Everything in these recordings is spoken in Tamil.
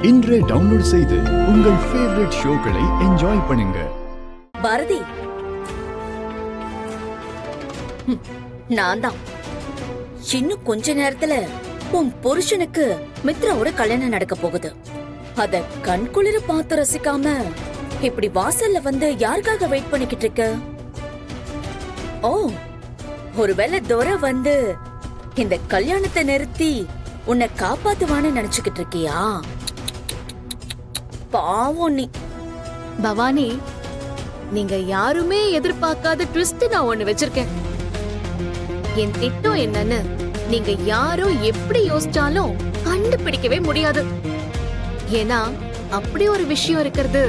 இன்றே டவுன்லோட் செய்து உங்கள் ஃபேவரட் ஷோக்களை என்ஜாய் பண்ணுங்க. பாரதி, நான் தான். இன்னும் கொஞ்ச நேரத்துல உன் புருஷனுக்கு மித்ராவோட கல்யாணம் நடக்க போகுது. அத கண்குளிர பார்த்து ரசிக்காம இப்படி வாசல்ல வந்து யாருக்காக வெயிட் பண்ணிக்கிட்டு இருக்க? ஓ, ஒருவேளை துரை வந்து இந்த கல்யாணத்தை நிறுத்தி உன்னை காப்பாத்துவான்னு நினைச்சுக்கிட்டு இருக்கியா? பாவம் நீ. பவானி, நீங்க யாருமே எதிர்பார்க்காத ட்விஸ்ட் நான் ஒண்ணு வச்சிருக்கேன். என் திட்டம் என்னன்னு நீங்க யாரோ எப்படி யோசிச்சாலும் கண்டுபிடிக்கவே முடியாது. ஏன்னா அப்படி ஒரு விஷயம் இருக்கிறது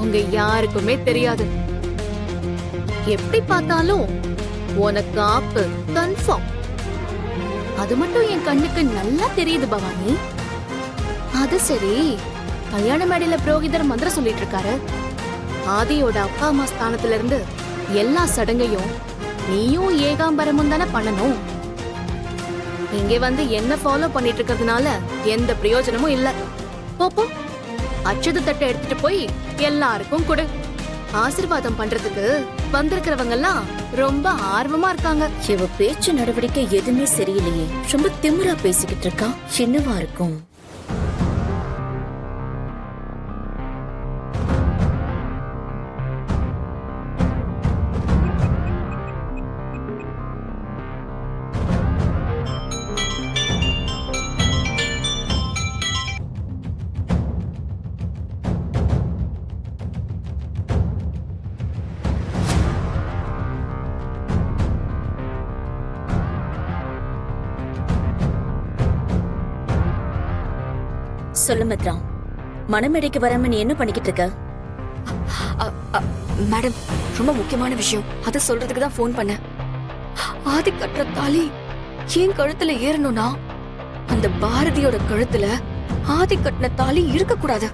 உங்க யாருக்குமே தெரியாது. எப்படி பார்த்தாலும் உனக்கு ஆப்பு கன்ஃபார்ம். அது மட்டும் என் கண்ணுக்கு நல்லா தெரியுது பவானி. அது சரி, கல்யாண மேடையில புரோகிதர் மந்திரம் சொல்லிட்டு இருக்காரு. ஆதியோட அப்பா அம்மா ஸ்தானத்துல இருந்து எல்லா சடங்கையும் நீயும் ஏகாம்பரமும் தானே பண்ணணும். இங்க வந்து என்ன ஃபாலோ பண்ணிட்டு இருக்கிறதுனால எந்த பிரயோஜனமும் இல்ல. போப்போ, அச்சது தட்டை எடுத்துட்டு போய் எல்லாருக்கும் கொடு. ஆசீர்வாதம் பண்றதுக்கு வந்திருக்கிறவங்க எல்லாம் ரொம்ப ஆர்வமா இருக்காங்க. இவ பேச்சு நடவடிக்கை எதுவுமே சரியில்லையே. ரொம்ப திமிரா பேசிக்கிட்டு இருக்கா. என்னவா இருக்கும்? சொல்லு மித்ரா, மணமேடைக்கு வராம நீ என்ன பண்ணிக்கிட்டு இருக்க? மேடம், ரொம்ப முக்கியமான விஷயம். அத சொல்றதுக்கு தான் போன் பண்ணேன். ஆதி கட்டுற தாலி ஏன் கழுத்துல ஏறணும்னா அந்த பாரதியோட கழுத்துல ஆதி கட்டின தாலி இருக்க கூடாது.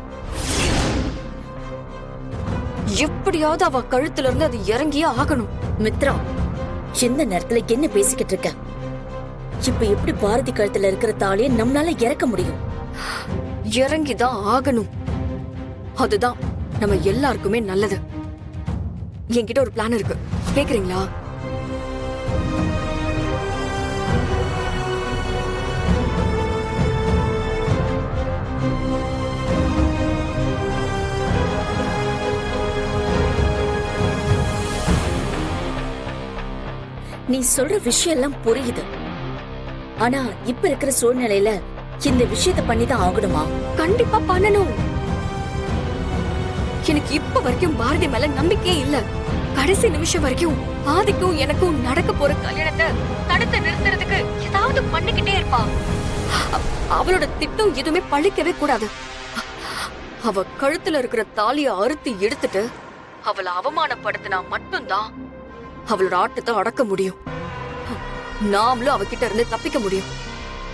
எப்படியாவது அவ கழுத்துல இருந்து அது இறங்கியே ஆகணும். மித்ரா, எந்த நேரத்துல என்ன பேசிக்கிட்டு இருக்க? இப்ப எப்படி பாரதி கழுத்துல இருக்கிற தாலியை நம்மளால இறக்க முடியும்? இறங்கிதான் ஆகணும். அதுதான் நம்ம எல்லாருக்குமே நல்லது. என்கிட்ட ஒரு பிளான் இருக்கு, கேக்குறீங்களா? நீ சொல்ற விஷயம் எல்லாம் புரியுது. ஆனா இப்ப இருக்கிற சூழ்நிலையில இந்த விஷயத்தை பண்ணிதான் ஆகணுமா? கண்டிப்பா பண்ணணும். எனக்கு இப்ப வரைக்கும் பாரதி மேல நம்பிக்கையே இல்ல. கடைசி நிமிஷம் வரைக்கும் ஆதிக்கும் எனக்கும் நடக்க போற கல்யாணத்தை தடுத்து நிறுத்துறதுக்கு ஏதாவது பண்ணிக்கிட்டே இருப்பா. அவளோட திட்டம் எதுவுமே பழிக்கவே கூடாது. அவ கழுத்துல இருக்கிற தாலிய அறுத்து எடுத்துட்டு அவளை அவமானப்படுத்தினா மட்டும்தான் அவளோட ஆட்டத்தை அடக்க முடியும். நாமளும் அவகிட்ட இருந்து தப்பிக்க முடியும்.